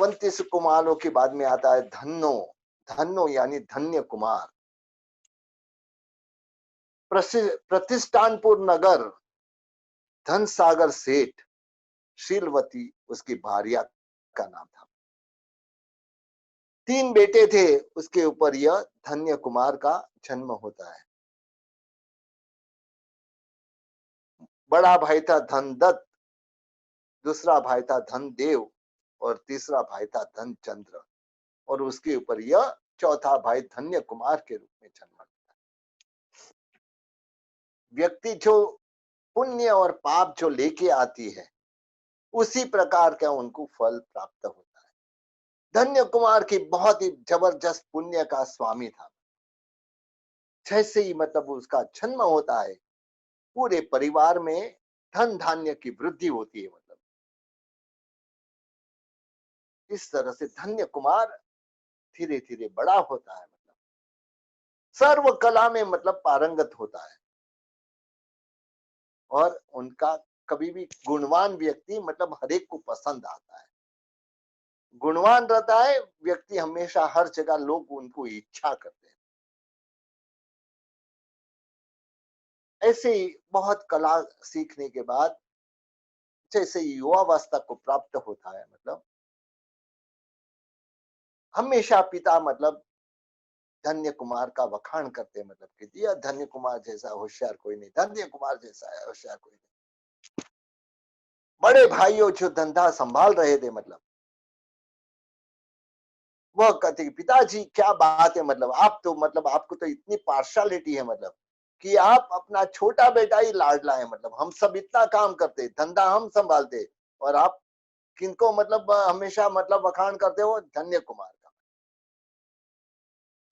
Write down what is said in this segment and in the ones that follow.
अवंती कुमारों के बाद में आता है धन्नो। धन्नो यानी धन्य कुमार। प्रतिष्ठानपुर नगर, धन सागर सेठ, शीलवती उसकी भार्या का नाम था। 3 बेटे थे, उसके ऊपर यह धन्य कुमार का जन्म होता है। बड़ा भाई था धनदत्त, दूसरा भाई था धनदेव और तीसरा भाई था धनचंद्र, और उसके ऊपर यह चौथा भाई धन्य कुमार के रूप में जन्म लेता है। व्यक्ति जो पुण्य और पाप जो लेके आती है, उसी प्रकार का उनको फल प्राप्त होता है। धन्य कुमार की बहुत ही जबरदस्त पुण्य का स्वामी था। जैसे ही मतलब उसका जन्म होता है, पूरे परिवार में धन धान्य की वृद्धि होती है। मतलब इस तरह से धन्य कुमार धीरे धीरे बड़ा होता है। मतलब सर्व कला में मतलब पारंगत होता है, और उनका कभी भी गुणवान व्यक्ति मतलब हरेक को पसंद आता है। गुणवान रहता है व्यक्ति, हमेशा हर जगह लोग उनको इच्छा करते हैं। ऐसे ही बहुत कला सीखने के बाद जैसे युवावस्था को प्राप्त होता है, मतलब हमेशा पिता मतलब धन्य कुमार का वखाण करते हैं। मतलब कि यह धन्य कुमार जैसा होशियार कोई नहीं, धन्य कुमार जैसा है होशियार कोई नहीं। बड़े भाइयों जो धंधा संभाल रहे थे, मतलब वह कहते कि पिताजी क्या बात है, मतलब आप तो मतलब आपको तो इतनी पार्शलिटी है, मतलब कि आप अपना छोटा बेटा ही लाडला है। मतलब हम सब इतना काम करते, धंधा हम संभालते, और आप किनको मतलब हमेशा मतलब वखाण करते हो धन्य कुमार का।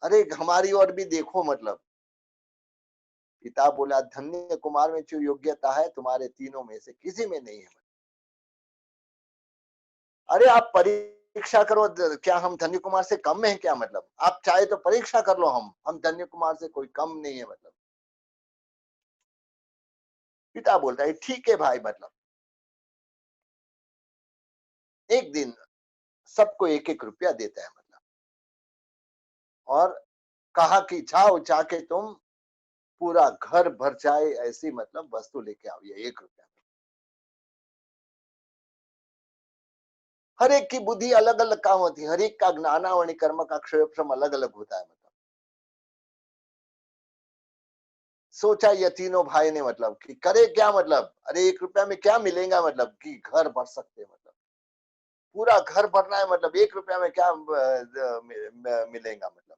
अरे हमारी ओर भी देखो। मतलब पिता बोला धन्य कुमार में जो योग्यता है तुम्हारे तीनों में से किसी में नहीं है। अरे आप परीक्षा करो, क्या हम धन्य कुमार से कम है क्या? मतलब आप चाहे तो परीक्षा कर लो, हम धन्य कुमार से कोई कम नहीं है। मतलब पिता बोलता है ठीक है भाई। मतलब एक दिन सबको 1-1 रुपया देता है, मतलब और कहा कि जाओ जाके तुम पूरा घर भर जाए ऐसी मतलब वस्तु लेके आओ, ये 1 रुपया। हर एक की बुद्धि अलग अलग काम होती है, हर एक का ज्ञानावणी कर्म का क्षेत्रम अलग अलग होता है। मतलब सोचा ये तीनों भाई ने मतलब कि करे क्या, मतलब अरे 1 रुपया में क्या मिलेगा, मतलब कि घर भर सकते हैं। मतलब पूरा घर भरना है, मतलब 1 रुपया में क्या मिलेगा। मतलब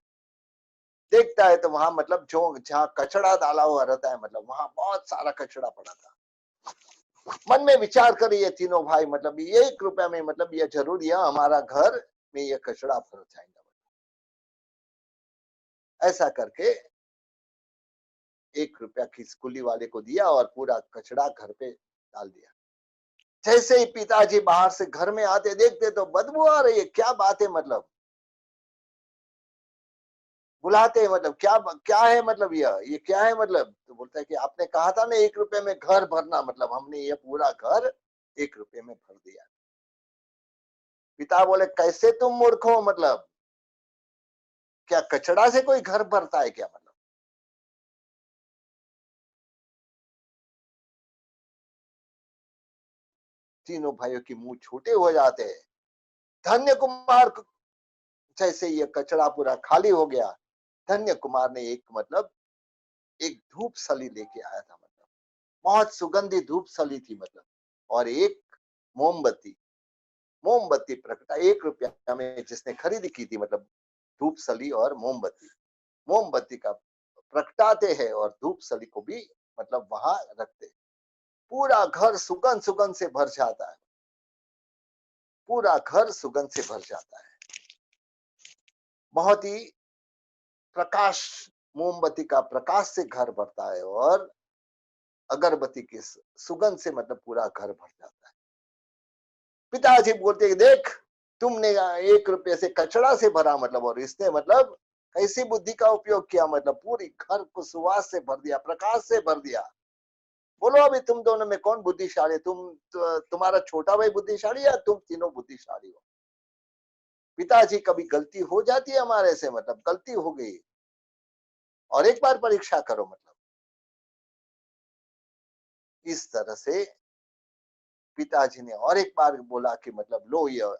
देखता है तो वहां मतलब जो जहाँ कचड़ा डाला हुआ रहता है, मतलब वहां बहुत सारा कचड़ा पड़ा था। मन में विचार करे ये तीनों भाई, मतलब ये 1 रुपया में मतलब ये जरूर है हमारा घर में ये कचड़ा भर जाएगा। ऐसा करके 1 रुपया खिसकुली वाले को दिया और पूरा कचड़ा घर पे डाल दिया। जैसे ही पिताजी बाहर से घर में आते देखते तो बदबू आ रही है, क्या बात है? मतलब बुलाते हैं, मतलब क्या क्या है, मतलब ये क्या है? मतलब तो बोलता है कि आपने कहा था ना 1 रुपए में घर भरना, मतलब हमने ये पूरा घर 1 रुपए में भर दिया। पिता बोले कैसे तुम मूर्ख हो? मतलब क्या कचड़ा से कोई घर भरता है क्या? मतलब तीनों भाइयों की मुंह छोटे हो जाते हैं। धन्य कुमार जैसे ये कचड़ा पूरा खाली हो गया, धन्य कुमार ने एक मतलब एक धूप सली लेके आया था। मतलब बहुत सुगंधित धूप सली थी। मतलब और एक मोमबत्ती, मोमबत्ती प्रकटा 1 रुपया में जिसने खरीदी की थी। मतलब धूप सली और मोमबत्ती, मोमबत्ती का प्रकटाते हैं और धूप सली को भी मतलब वहां रखते। पूरा घर सुगंध सुगंध से भर जाता है, पूरा घर सुगंध से भर जाता है। बहुत ही प्रकाश, मोमबत्ती का प्रकाश से घर भरता है और अगरबत्ती की सुगंध से मतलब पूरा घर भर जाता है। पिताजी बोलते हैं देख, तुमने 1 रुपये से कचड़ा से भरा, मतलब और इसने मतलब कैसी बुद्धि का उपयोग किया, मतलब पूरी घर को सुवास से भर दिया, प्रकाश से भर दिया। बोलो अभी तुम दोनों में कौन बुद्धिशाली? तुम्हारा छोटा भाई बुद्धिशाली या तुम तीनों बुद्धिशाली हो? पिताजी कभी गलती हो जाती है हमारे से, मतलब गलती हो गई और एक बार परीक्षा करो, मतलब इस तरह से पिताजी ने और एक बार बोला कि मतलब लो ये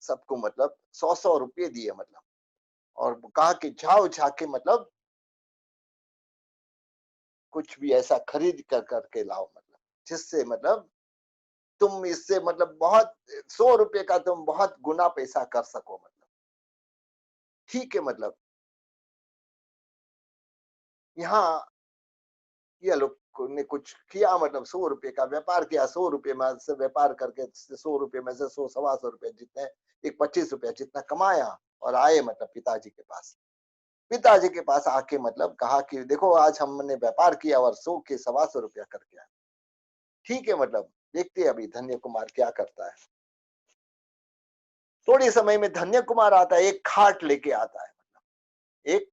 सबको मतलब 100-100 रुपये दिए, मतलब और कहा कि जाओ जाके मतलब कुछ भी ऐसा खरीद कर करके लाओ, मतलब जिससे मतलब तुम इससे मतलब बहुत 100 रुपये का तुम बहुत गुना पैसा कर सको, मतलब ठीक है। मतलब यहाँ ये लोग ने कुछ किया, मतलब 100 रुपये का व्यापार किया, 100 रुपये में से व्यापार करके 100 रुपये में से 100 125 रुपये जितने, एक 25 रुपया जितना कमाया और आए मतलब पिताजी के पास। पिताजी के पास आके मतलब कहा कि देखो आज हमने व्यापार किया और 100 के 125 रुपया करके आए। ठीक है, मतलब देखते हैं अभी धन्य कुमार क्या करता है। थोड़ी समय में धन्य कुमार आता है, एक खाट लेके आता है, एक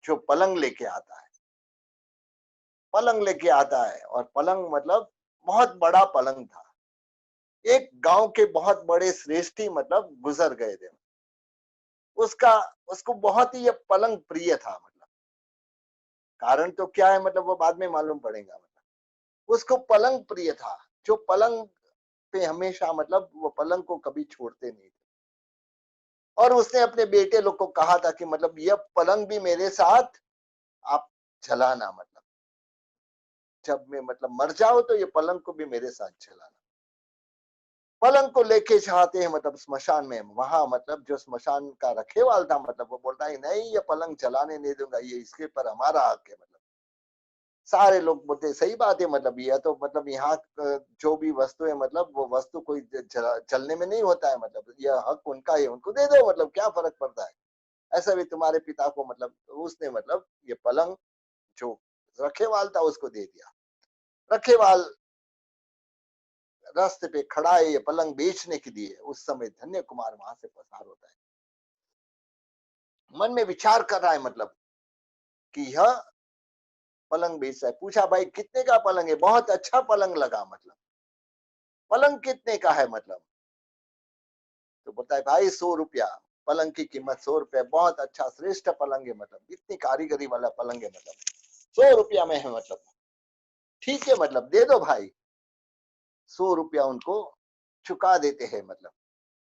जो पलंग लेके आता है, पलंग लेके आता है और पलंग मतलब बहुत बड़ा पलंग था। एक गांव के बहुत बड़े श्रेष्ठी मतलब गुजर गए थे, उसका उसको बहुत ही ये पलंग प्रिय था, मतलब कारण तो क्या है मतलब वो बाद में मालूम पड़ेगा। मतलब उसको पलंग प्रिय था, जो पलंग पे हमेशा मतलब वो पलंग को कभी छोड़ते नहीं थे। और उसने अपने बेटे लोग को कहा था कि मतलब यह पलंग भी मेरे साथ आप चलाना, मतलब जब मैं मतलब मर जाओ तो ये पलंग को भी मेरे साथ चलाना। पलंग को लेके जाते हैं मतलब स्मशान में, वहां मतलब जो स्मशान का रखेवाल था मतलब वो बोलता है नहीं ये पलंग चलाने नहीं दूंगा, ये इसके पर हमारा हक है। मतलब सारे लोग बोलते सही बात है, मतलब यह तो मतलब यहाँ जो भी वस्तु है मतलब वो वस्तु कोई चलने में नहीं होता है, मतलब यह हक उनका है, उनको दे दो, मतलब क्या फर्क पड़ता है। ऐसा भी तुम्हारे पिता को मतलब उसने मतलब ये पलंग जो रखेवाल था उसको दे दिया। रखेवाल रास्ते पे खड़ा है ये पलंग बेचने के लिए, उस समय धन्य कुमार वहां से पसार होता है। मन में विचार कर रहा है मतलब कि यह पलंग बेच रहा है। पूछा भाई कितने का पलंग है, बहुत अच्छा पलंग लगा, मतलब पलंग कितने का है, मतलब तो बोलता है भाई 100 रुपया, पलंग की कीमत 100 रुपया, बहुत अच्छा श्रेष्ठ पलंग है, मतलब इतनी कारीगरी वाला पलंग है, मतलब 100 रुपया में है, मतलब ठीक है, मतलब दे दो भाई। 100 रुपया उनको चुका देते हैं, मतलब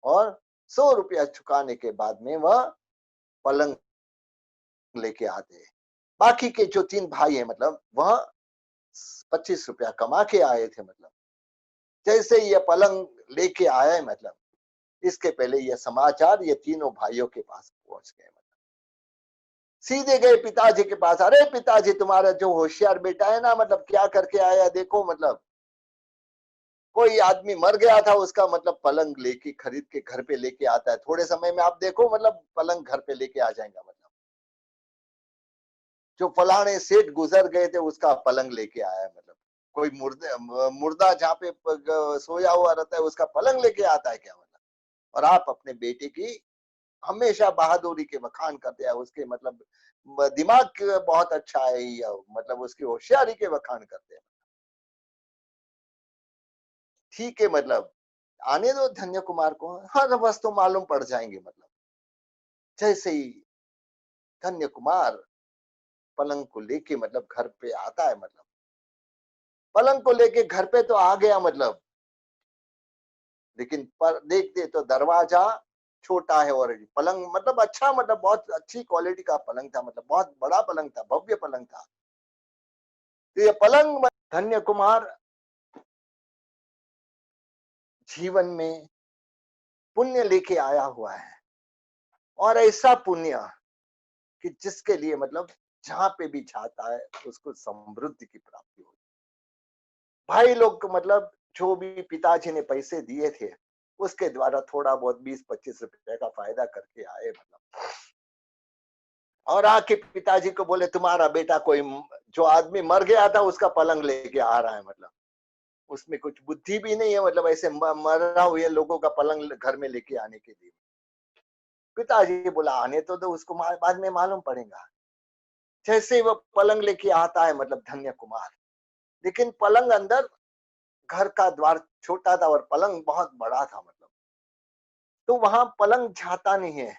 और 100 रुपया चुकाने के बाद में वह पलंग लेके आते हैं। बाकी के जो 3 भाई है मतलब वह 25 रुपया कमा के आए थे, मतलब जैसे ये पलंग लेके आया है, मतलब इसके पहले यह समाचार ये तीनों भाइयों के पास पहुंच गए। मतलब सीधे गए पिताजी के पास, अरे पिताजी तुम्हारा जो होशियार बेटा है ना मतलब क्या करके आया देखो, मतलब कोई आदमी मर गया था उसका मतलब पलंग लेके खरीद के घर पे लेके आता है, थोड़े समय में आप देखो मतलब पलंग घर पे लेके आ जाएगा। मतलब जो फलाने सेठ गुजर गए थे उसका पलंग लेके आया है, मतलब कोई मुर्दा जहाँ पे सोया हुआ रहता है उसका पलंग लेके आता है क्या, मतलब और आप अपने बेटे की हमेशा बहादुरी के बखान करते हैं, उसके मतलब दिमाग बहुत अच्छा है, या मतलब उसकी होशियारी के बखान करते हैं। ठीक है, मतलब आने दो धन्य कुमार को, हर वस्तु मालूम पड़ जाएंगे। मतलब जैसे ही धन्य कुमार पलंग को लेके मतलब घर पे आता है, मतलब पलंग को लेके घर पे तो आ गया, मतलब लेकिन पर देखते तो दरवाजा छोटा है और पलंग मतलब अच्छा, मतलब बहुत अच्छी क्वालिटी का पलंग था, मतलब बहुत बड़ा पलंग था, भव्य पलंग था। तो ये पलंग धन्य कुमार जीवन में पुण्य लेके आया हुआ है, और ऐसा पुण्य कि जिसके लिए मतलब जहां पे भी जाता है उसको समृद्धि की प्राप्ति होती। भाई लोग को मतलब जो भी पिताजी ने पैसे दिए थे उसके द्वारा थोड़ा बहुत 20-25 रुपए का फायदा करके आए, मतलब और आके पिताजी को बोले तुम्हारा बेटा कोई जो आदमी मर गया था उसका पलंग लेके आ रहा है, मतलब उसमें कुछ बुद्धि भी नहीं है, मतलब ऐसे मरा हुए लोगों का पलंग घर में लेके आने के लिए। पिताजी बोला आने तो दो उसको, बाद में मालूम पड़ेगा। जैसे ही वो पलंग लेके आता है मतलब धन्य कुमार, लेकिन पलंग अंदर घर का द्वार छोटा था और पलंग बहुत बड़ा था मतलब। तो वहां पलंग जाता नहीं है,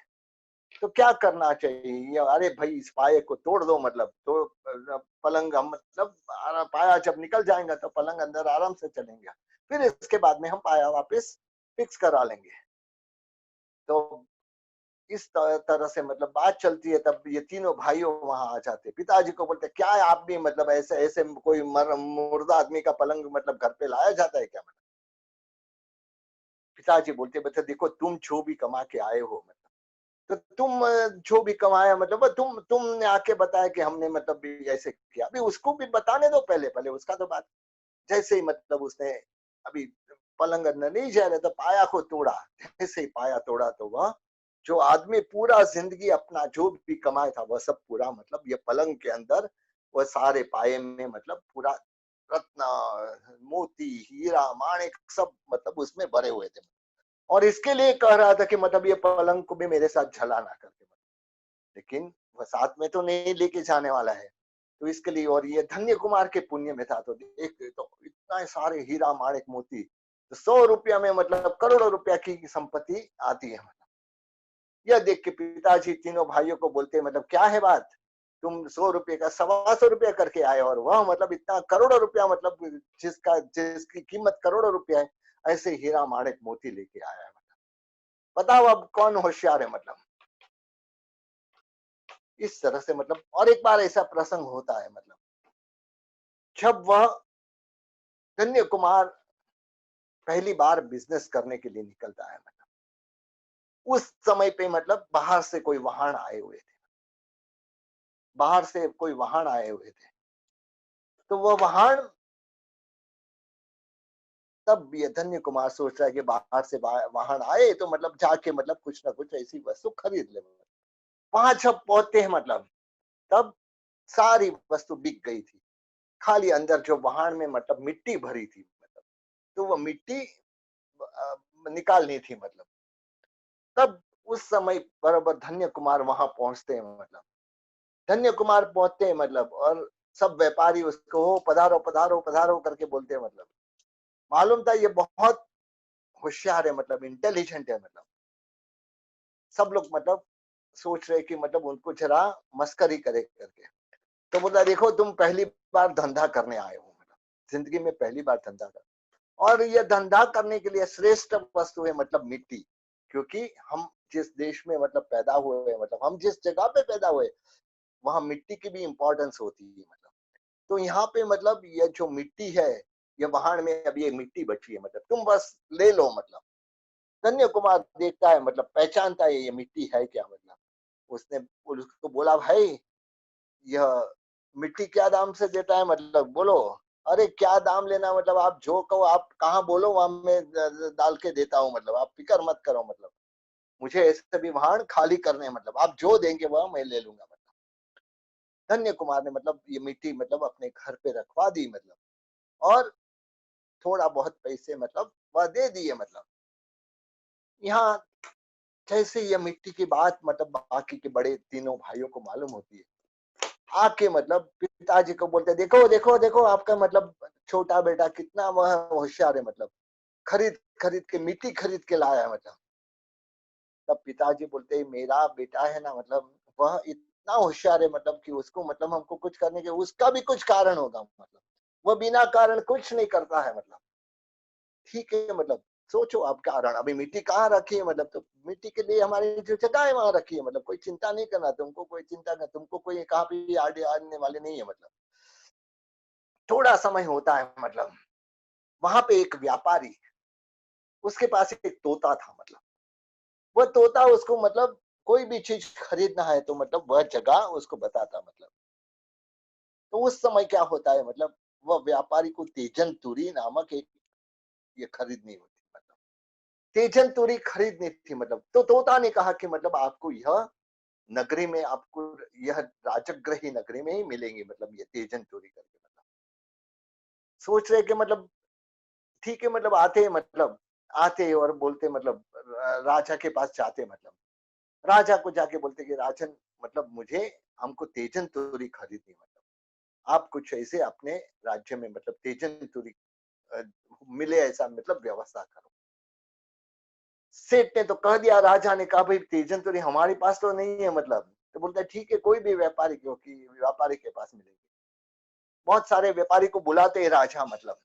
तो क्या करना चाहिए? अरे भाई इस पाए को तोड़ दो मतलब, तो पलंग हम मतलब पाया जब निकल जाएगा तो पलंग अंदर आराम से चलेंगे, फिर इसके बाद में हम पाया वापस फिक्स करा लेंगे। तो इस तरह से मतलब बात चलती है, तब ये तीनों भाइयों वहां आ जाते, पिताजी को बोलते क्या है आप भी मतलब ऐसे ऐसे कोई मुर्दा आदमी का पलंग मतलब घर पे लाया जाता है क्या? मतलब पिताजी बोलते बेटा देखो तुम जो भी कमा के आए हो मतलब, तो तुम जो भी कमाया मतलब वो तुमने आके बताया कि हमने मतलब भी ऐसे किया, अभी उसको भी बताने दो, पहले पहले उसका तो बात। जैसे ही मतलब उसने अभी पलंग अंदर नहीं जा रहा था, पाया को तोड़ा, जैसे ही पाया तोड़ा तो वह जो आदमी पूरा जिंदगी अपना जो भी कमाया था वह सब पूरा मतलब ये पलंग के अंदर, वह सारे पाए में मतलब पूरा रत्न मोती हीरा माणिक सब मतलब उसमें भरे हुए थे। और इसके लिए कह रहा था कि मतलब ये पलंग को भी मेरे साथ झलाना करके, लेकिन वह साथ में तो नहीं लेके जाने वाला है, तो इसके लिए, और ये धन्य कुमार के पुण्य में था, तो एक तो इतना सारे हीरा माणिक मोती, तो 100 रुपया में मतलब करोड़ों रुपया की संपत्ति आती है मतलब। यह देख के पिताजी तीनों भाइयों को बोलते हैं मतलब क्या है बात, तुम 100 रुपये का 125 रुपया करके आए, और वह मतलब इतना करोड़ों रुपया मतलब जिसकी कीमत करोड़ों रुपया है, ऐसे हीरा माणिक मोती लेके आया है मतलब। बताओ अब कौन होशियार है मतलब। इस तरह से मतलब, और एक बार ऐसा प्रसंग होता है मतलब, जब वह धन्य कुमार पहली बार बिजनेस करने के लिए निकलता है मतलब, उस समय पे मतलब बाहर से कोई वाहन आए हुए थे, बाहर से कोई वाहन आए हुए थे, तो वह वाहन, तब ये धन्य कुमार सोच रहा है कि बाहर से वाहन आए तो मतलब जाके मतलब कुछ ना कुछ ऐसी वस्तु खरीद ले। वहां जब पहुंचते हैं मतलब, तब सारी वस्तु बिक गई थी, खाली अंदर जो वाहन में मतलब मिट्टी भरी थी मतलब, तो वो मिट्टी अ, निकालनी थी मतलब। तब उस समय बराबर धन्य कुमार वहां पहुंचते हैं मतलब, धन्य कुमार पहुंचते हैं मतलब, और सब व्यापारी उसको "ओ, पधारो पधारो पधारो" करके बोलते हैं मतलब। मालूम था ये बहुत होशियार है मतलब, इंटेलिजेंट है मतलब। सब लोग मतलब सोच रहे कि मतलब उनको जरा मस्करी करे करके, तो बोला देखो तुम पहली बार धंधा करने आए हो मतलब, जिंदगी में पहली बार धंधा कर, और ये धंधा करने के लिए श्रेष्ठ वस्तु है मतलब मिट्टी, क्योंकि हम जिस देश में मतलब पैदा हुए, मतलब हम जिस जगह पे पैदा हुए, वहां मिट्टी की भी इंपॉर्टेंस होती है मतलब। तो यहाँ पे मतलब ये जो मिट्टी है, ये वहां में अभी ये मिट्टी बची है मतलब, तुम बस ले लो मतलब। धन्य कुमार देखता है मतलब, पहचानता है ये मिट्टी है क्या मतलब। उसने उसको बोला भाई यह मिट्टी क्या दाम से देता है मतलब, बोलो। अरे क्या दाम लेना मतलब, आप जो कहो, आप कहाँ बोलो वहां मैं डाल के देता हूँ मतलब, आप फिक्र मत करो मतलब, मुझे ऐसे भी वाहन खाली करने हैं मतलब, आप जो देंगे वह मैं ले लूंगा मतलब। धन्य कुमार ने मतलब ये मिट्टी मतलब अपने घर पे रखवा दी मतलब, और थोड़ा बहुत पैसे मतलब वह दे दिए मतलब। यहाँ जैसे ये मिट्टी की बात मतलब बाकी के बड़े तीनों भाइयों को मालूम होती है, आके मतलब पिताजी को बोलते देखो देखो देखो आपका मतलब छोटा बेटा कितना वह होशियार है मतलब, खरीद खरीद के मिट्टी खरीद के लाया है मतलब। तब पिताजी बोलते मेरा बेटा है ना मतलब, वह इतना होशियार है मतलब कि उसको मतलब हमको कुछ करने के उसका भी कुछ कारण होगा मतलब, वह बिना कारण कुछ नहीं करता है मतलब। ठीक है मतलब, सोचो आप कारण, अभी मिट्टी कहाँ रखी है मतलब, तो मिट्टी के लिए हमारी जो जगह है वहां रखी है मतलब, कोई चिंता नहीं करना, तुमको कोई चिंता कर, तुमको कोई कहाँ भी आने वाले नहीं है मतलब। थोड़ा समय होता है मतलब, वहां पे एक व्यापारी, उसके पास एक तोता था मतलब, वह तोता उसको मतलब कोई भी चीज खरीदना है तो मतलब वह जगह उसको बताता मतलब। तो उस समय क्या होता है मतलब, वह व्यापारी को तेजन तुरी नामक एक ये खरीदनी होती मतलब, तेजन तुरी खरीदनी थी मतलब। तो तोता ने कहा कि मतलब आपको यह नगरी में, आपको यह राजगृही नगरी में ही मिलेंगे मतलब ये तेजन तुरी करके मतलब। सोच रहे कि मतलब ठीक है मतलब, आते हैं मतलब, आते और बोलते मतलब राजा के पास जाते मतलब, राजा को जाके बोलते कि राजन मतलब मुझे, हमको तेजन तुरी खरीदनी मतलब, आप कुछ ऐसे अपने राज्य में मतलब तेजन तुरी मिले ऐसा मतलब व्यवस्था करो। सेठ ने तो कह दिया, राजा ने कहा भाई तेजन तुरी हमारे पास तो नहीं है मतलब। तो बोलता है ठीक है, कोई भी व्यापारी क्योंकि व्यापारी के पास मिलेगी। बहुत सारे व्यापारी को बुलाते हैं राजा मतलब।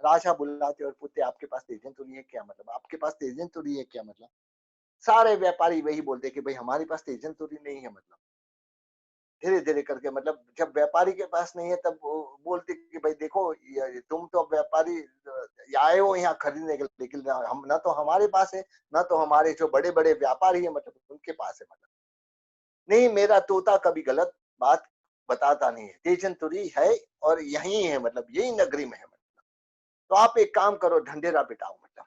राजा बुलाते और पूछते आपके पास तेजन तुरी है क्या मतलब, आपके पास तेजन तुरी है क्या मतलब। सारे व्यापारी वही बोलते कि भाई हमारे पास तेजन तुरी नहीं है मतलब। धीरे धीरे करके मतलब जब व्यापारी के पास नहीं है तब वो बोलते कि भाई देखो तुम तो व्यापारी आए हो यहाँ खरीदने के लिए, लेकिन हम ना तो हमारे पास है, ना तो हमारे जो बड़े बड़े व्यापारी है मतलब उनके पास है मतलब। नहीं, मेरा तोता कभी गलत बात बताता नहीं है, तेजन तुरी है और यही है मतलब, यही नगरी में है मतलब। तो आप एक काम करो, ढंढेरा पिटाओ मतलब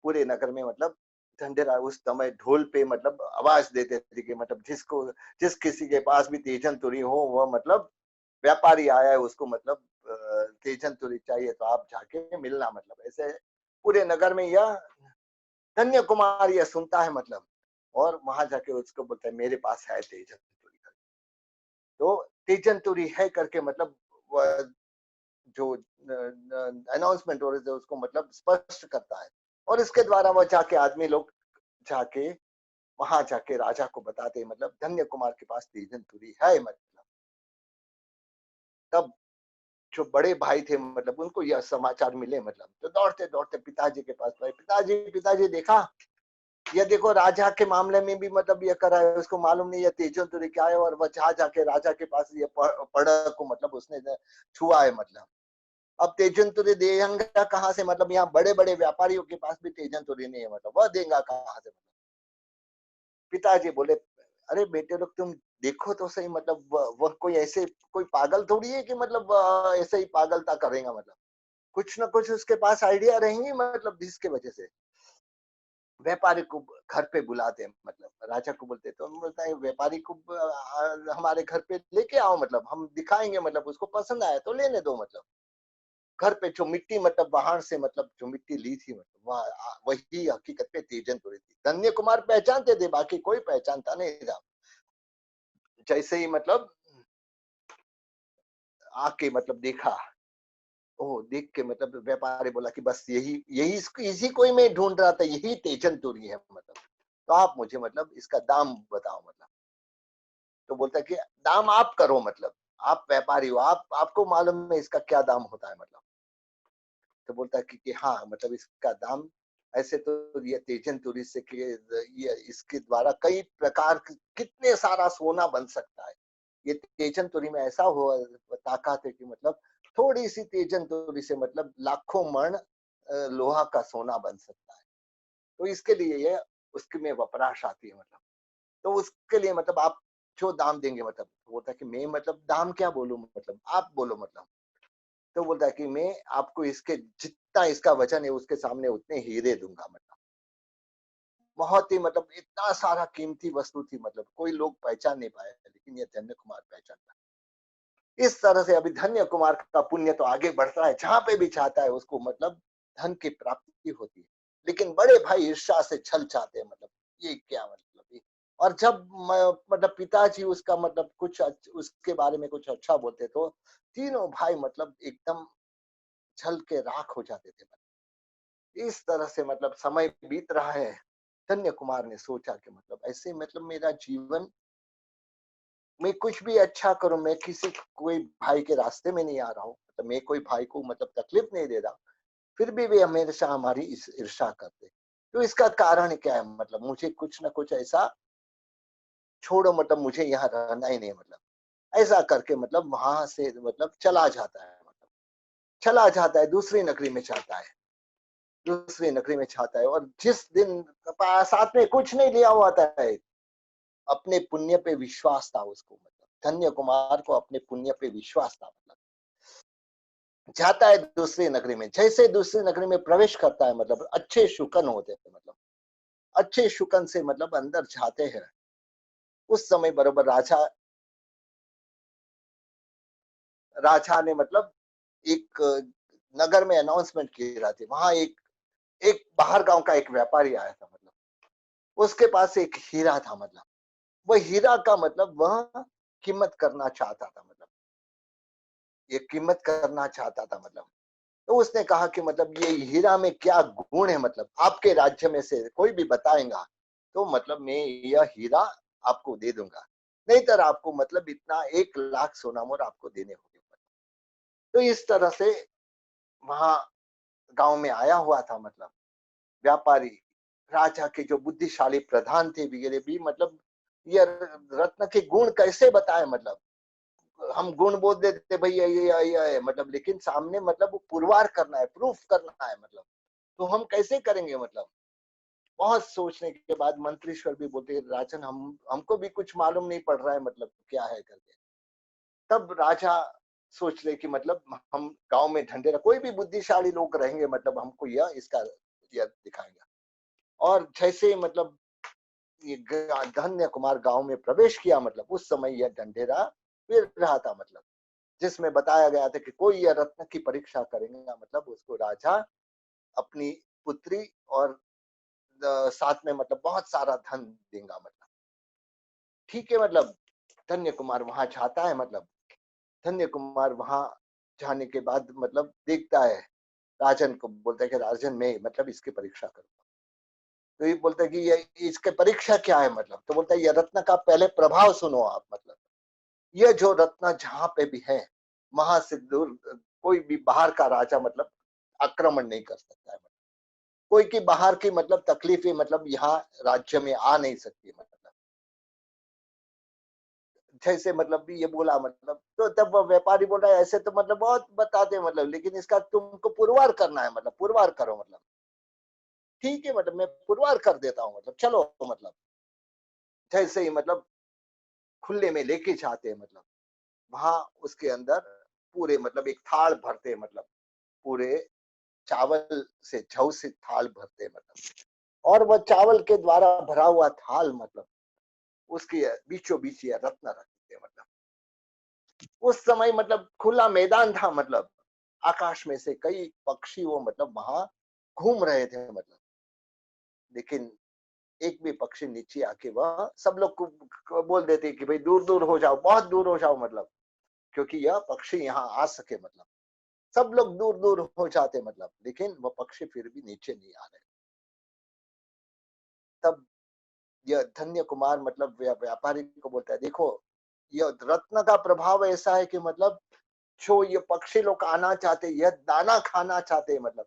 पूरे नगर में मतलब। ढंढेरा उस समय ढोल पे मतलब आवाज देते थे कि मतलब जिस किसी के पास भी तेजन तुरी हो वह मतलब व्यापारी आया है, उसको मतलब तेजन तुरी चाहिए तो आप जाके मिलना मतलब। ऐसे पूरे नगर में यह धन्य कुमार यह सुनता है मतलब, और वहां जाके उसको बोलता है मेरे पास है तेजन तुरी। तो तेजन तुरी है करके मतलब जो अनाउंसमेंट हो रहे थे उसको मतलब स्पष्ट करता है। और इसके द्वारा वह जाके आदमी लोग जाके वहां जाके राजा को बताते मतलब धन्य कुमार के पास तेजन तुरी है मतलब। तब जो बड़े भाई थे मतलब उनको यह समाचार मिले मतलब, तो दौड़ते दौड़ते पिताजी के पास गए। पिताजी पिताजी देखा, ये देखो राजा के मामले में भी मतलब ये कर रहा है, उसको मालूम नहीं है तेजन तुरी क्या है, और वह जा जाके राजा के पास ये पढ़ को मतलब उसने छुआ है मतलब। अब तेजन तुरी देगा कहाँ से मतलब, यहाँ बड़े बड़े व्यापारियों के पास भी तेजन तुरी नहीं है मतलब, वह देगा कहाँ से। पिताजी बोले अरे बेटे लोग तुम देखो तो सही मतलब, वह कोई ऐसे कोई पागल थोड़ी है कि मतलब ऐसे ही पागलता करेगा मतलब। कुछ ना कुछ उसके पास आइडिया रहेंगी मतलब, जिसके वजह से व्यापारी को घर पे बुलाते हैं मतलब। राजा को बोलते तो बोलता है व्यापारी को हमारे घर पे लेके आओ मतलब, हम दिखाएंगे मतलब, उसको पसंद आया तो लेने दो मतलब। घर पे जो मिट्टी मतलब बाहर से मतलब जो मिट्टी ली थी मतलब वह वही हकीकत में तेजन तुरी थी। धन्य कुमार पहचानते थे, बाकी कोई पहचानता नहीं था। जैसे ही मतलब आके मतलब देखा, ओह देख के मतलब व्यापारी बोला कि बस यही यही इसी को ही मैं ढूंढ रहा था, यही तेजन तुरी है मतलब। तो आप मुझे मतलब इसका दाम बताओ मतलब। तो बोलता है कि दाम आप करो मतलब, आप व्यापारी हो, आप आपको मालूम है इसका क्या दाम होता है मतलब। तो बोलता है कि हाँ मतलब इसका दाम ऐसे तो ये तेजन तुरी से कि ये इसके द्वारा कई प्रकार कितने सारा सोना बन सकता है। ये तेजन तुरी में ऐसा हुआ ताकत है कि मतलब थोड़ी सी तेजन तुरी से मतलब लाखों मण लोहा का सोना बन सकता है। तो इसके लिए ये उसके में वपराश आती है मतलब। तो उसके लिए मतलब आप जो दाम देंगे मतलब, तो बोलता है कि मैं मतलब दाम क्या बोलूं मतलब, आप बोलो मतलब। तो बोलता है कि मैं आपको इसके जितना इसका वजन है उसके सामने उतने हीरे दूंगा मतलब। बहुत ही मतलब इतना सारा कीमती वस्तु थी मतलब, कोई लोग पहचान नहीं पाए, लेकिन ये धन्य कुमार पहचान पाया। इस तरह से अभी धन्य कुमार का पुण्य तो आगे बढ़ता है, जहां पे भी चाहता है उसको मतलब धन की प्राप्ति होती है। लेकिन बड़े भाई ईर्ष्या से छल चाहते हैं मतलब, ये क्या मतलब ये। और जब मतलब पिताजी उसका मतलब कुछ उसके बारे में कुछ अच्छा बोलते तो तीनों भाई मतलब एकदम छल के राख हो जाते थे। इस तरह से मतलब समय बीत रहा है। धन्य कुमार ने सोचा कि मतलब ऐसे मतलब मेरा जीवन, मैं कुछ भी अच्छा करूं, मैं किसी कोई भाई के रास्ते में नहीं आ रहा हूँ मतलब, मैं कोई भाई को मतलब तकलीफ नहीं दे रहा, फिर भी वे हमेशा हमारी ईर्ष्या करते। तो इसका कारण क्या है मतलब, मुझे कुछ ना कुछ ऐसा छोड़ो मतलब, मुझे यहाँ रहना ही नहीं मतलब। ऐसा करके मतलब वहां से मतलब चला जाता है मतलब, चला जाता है दूसरी नगरी में जाता है। दूसरी नगरी में छाता है, और जिस दिन साथ में कुछ नहीं लिया हुआ था, अपने पुण्य पे विश्वास था उसको मतलब, धन्य कुमार को अपने पुण्य पे विश्वास था मतलब। जाता है दूसरी नगरी में, जैसे दूसरी नगरी में प्रवेश करता है मतलब अच्छे शुकन होते थे मतलब, अच्छे शुकन से मतलब अंदर जाते हैं। उस समय बरोबर राजा राजा ने मतलब एक नगर में अनाउंसमेंट की रहा थी, वहां एक एक बाहर गांव का एक व्यापारी आया था मतलब, उसके पास एक हीरा था मतलब। वह हीरा का मतलब वह कीमत करना चाहता था मतलब, ये कीमत करना चाहता था मतलब। तो उसने कहा कि मतलब ये हीरा में क्या गुण है, मतलब आपके राज्य में से कोई भी बताएगा तो मतलब मैं यह हीरा आपको दे दूंगा, नहीं तो आपको मतलब इतना 1 लाख सोना मोर आपको देने होंगे। तो इस तरह से वहां गांव में आया हुआ था मतलब व्यापारी, राजा के जो बुद्धिशाली प्रधान थे वगैरह भी मतलब ये रत्न के गुण कैसे बताए, मतलब हम गुण बोल देते थे भैया ये है मतलब, लेकिन सामने मतलब वो पुरवार करना है, प्रूफ करना है मतलब, तो हम कैसे करेंगे मतलब। बहुत सोचने के बाद मंत्रीश्वर भी बोलते हैं राजन हम हमको भी कुछ मालूम नहीं पड़ रहा है मतलब क्या है करके। तब राजा सोच रहे कि मतलब हम गांव में ढंढेरा कोई भी बुद्धिशाली लोग रहेंगे मतलब हमको यह इसका यह दिखाएंगे। और जैसे मतलब ये धन्य कुमार गांव में प्रवेश किया मतलब उस समय यह ढंढेरा फिर रहा था मतलब, जिसमें बताया गया था कि कोई यह रत्न की परीक्षा करेगा मतलब उसको राजा अपनी पुत्री और साथ में मतलब बहुत सारा धन देगा मतलब। ठीक है मतलब धन्य कुमार वहां जाता है मतलब, धन्य कुमार वहां जाने के बाद मतलब देखता है, राजन को बोलता है कि राजन मैं मतलब इसकी परीक्षा करूंगा। तो ये बोलता है कि ये इसके परीक्षा क्या है मतलब, तो बोलता है ये रत्न का पहले प्रभाव सुनो आप मतलब, ये जो रत्न जहां पे भी है वहां से दूर कोई भी बाहर का राजा मतलब आक्रमण नहीं कर सकता है मतलब, कोई की बाहर की मतलब तकलीफें मतलब यहाँ राज्य में आ नहीं सकती मतलब। जैसे मतलब ये बोला मतलब, तो तब वो व्यापारी बोल रहा है ऐसे तो मतलब बहुत बताते हैं मतलब, लेकिन इसका तुमको पुरवार करना है मतलब, पुरवार करो मतलब। ठीक है मतलब मैं पुरवार कर देता हूँ मतलब, चलो मतलब। जैसे ही मतलब खुले में लेके जाते हैं मतलब, वहां उसके अंदर पूरे मतलब एक थाल भरते हैं मतलब, पूरे चावल से जौ से थाल भरते हैं मतलब, और वह चावल के द्वारा भरा हुआ थाल मतलब उसके बीचों बीच ये रत्न रखते हैं मतलब। उस समय मतलब खुला मैदान था मतलब, आकाश में से कई पक्षी वो मतलब वहां घूम रहे थे मतलब, लेकिन एक भी पक्षी नीचे आके वह सब लोग को बोल देते कि भाई दूर दूर हो जाओ, बहुत दूर हो जाओ मतलब, क्योंकि यह पक्षी यहाँ आ सके मतलब। सब लोग दूर दूर हो जाते मतलब, लेकिन वह पक्षी फिर भी नीचे नहीं आ रहे। तब यह धन्य कुमार मतलब व्यापारी को बोलता है देखो यह रत्न का प्रभाव ऐसा है कि मतलब जो ये पक्षी लोग आना चाहते, यह दाना खाना चाहते मतलब,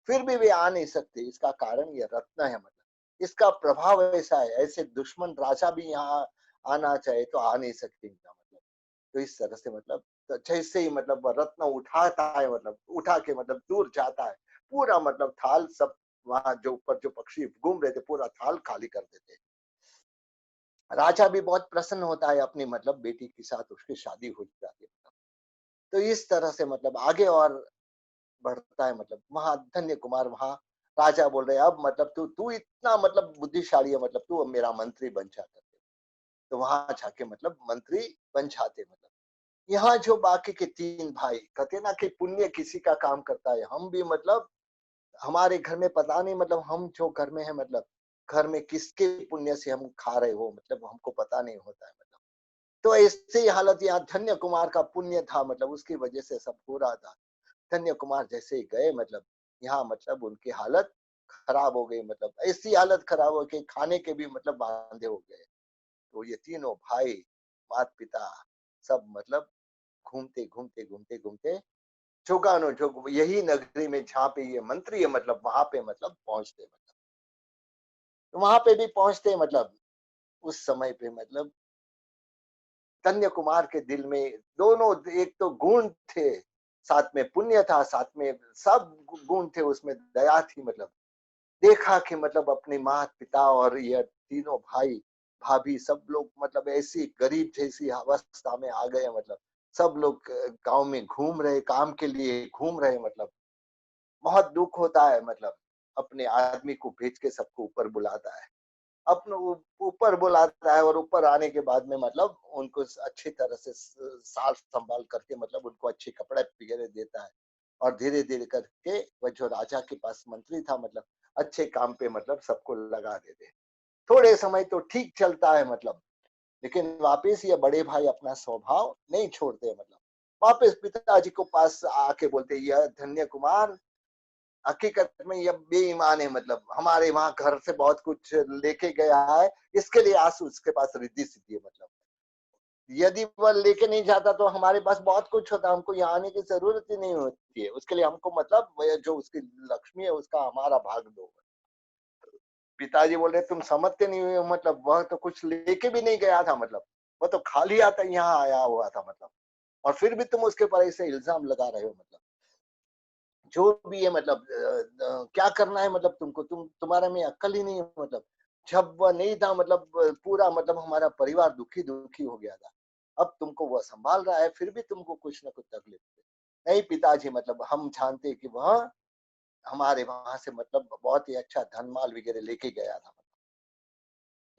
फिर भी वे आ नहीं सकते, इसका कारण यह रत्न है मतलब, इसका प्रभाव ऐसा है, ऐसे दुश्मन राजा भी यहाँ आना चाहे तो आ नहीं सकते इनका मतलब। तो इस तरह से मतलब तो जैसे ही मतलब वह रत्न उठाता है मतलब उठा के मतलब दूर जाता है, पूरा मतलब थाल सब वहां जो ऊपर जो पक्षी घूम रहे थे पूरा थाल खाली कर देते हैं। राजा भी बहुत प्रसन्न होता है, अपनी मतलब बेटी के साथ उसकी शादी हो जाती है मतलब। तो इस तरह से मतलब आगे और बढ़ता है मतलब, वहां धन्य कुमार वहां राजा बोल रहे हैं अब मतलब तू तू इतना मतलब बुद्धिशाली है मतलब तू अब मेरा मंत्री बन जा करके। तो वहां जाके मतलब मंत्री बन जाते मतलब। यहाँ जो बाकी के 3 भाई कहते ना कि पुण्य किसी का काम करता है, हम भी मतलब हमारे घर में पता नहीं मतलब हम जो घर में है मतलब घर में किसके पुण्य से हम खा रहे हो मतलब हमको पता नहीं होता है मतलब। तो ऐसी हालत यहाँ धन्य कुमार का पुण्य था मतलब उसकी वजह से सब हो रहा था। धन्य कुमार जैसे ही गए मतलब यहाँ मतलब उनकी हालत खराब हो गई मतलब, ऐसी हालत खराब हो गई खाने के भी मतलब बांधे हो गए। तो ये तीनों भाई माता पिता सब मतलब घूमते घूमते घूमते घूमते चौगानो जो यही नगरी में जहाँ पे ये मंत्री है मतलब वहां पे मतलब पहुंचते मतलब। तो वहां पे भी पहुंचते मतलब उस समय पे मतलब कन्या कुमार के दिल में दोनों एक तो गुण थे, साथ में पुण्य था, साथ में सब गुण थे, उसमें दया थी मतलब। देखा कि मतलब अपने माता पिता और ये तीनों भाई भाभी सब लोग मतलब ऐसी गरीब जैसी अवस्था में आ गए मतलब, सब लोग गांव में घूम रहे काम के लिए घूम रहे मतलब। बहुत दुख होता है मतलब, अपने आदमी को भेज के सबको ऊपर बुलाता है, अपने ऊपर बुलाता है और ऊपर आने के बाद में मतलब उनको अच्छी तरह से साफ संभाल करके मतलब उनको अच्छे कपड़े वगैरह देता है। और धीरे धीरे करके वह जो राजा के पास मंत्री था मतलब अच्छे काम पे मतलब सबको लगा देते। थोड़े समय तो ठीक चलता है मतलब, लेकिन वापिस ये बड़े भाई अपना स्वभाव नहीं छोड़ते मतलब। वापस पिताजी को पास आके बोलते, यह धन्य कुमार हकीकत में यह बेईमान है, मतलब हमारे वहां घर से बहुत कुछ लेके गया है, इसके लिए आंसू उसके पास रिद्धि सिद्धि है। मतलब यदि वह लेके नहीं जाता तो हमारे पास बहुत कुछ होता, हमको यहाँ आने की जरूरत ही नहीं होती है। उसके लिए हमको मतलब वह जो उसकी लक्ष्मी है उसका हमारा भाग दो। पिताजी बोल रहे तुम समझते नहीं हुए, मतलब वह तो कुछ लेके भी नहीं गया था, मतलब वह तो खाली आता यहाँ आया हुआ था, मतलब और फिर भी तुम उसके ऊपर ऐसे इल्जाम लगा रहे हो। मतलब जो भी है, मतलब क्या करना है, मतलब तुमको तुम्हारे में अक्ल ही नहीं है। मतलब जब वह नहीं था, मतलब पूरा मतलब हमारा परिवार दुखी दुखी हो गया था। अब तुमको वह संभाल रहा है, फिर भी तुमको कुछ ना कुछ तकलीफ है। नहीं पिताजी, मतलब हम जानते कि वह हमारे वहां से मतलब बहुत ही अच्छा धन माल वगैरह लेके गया था।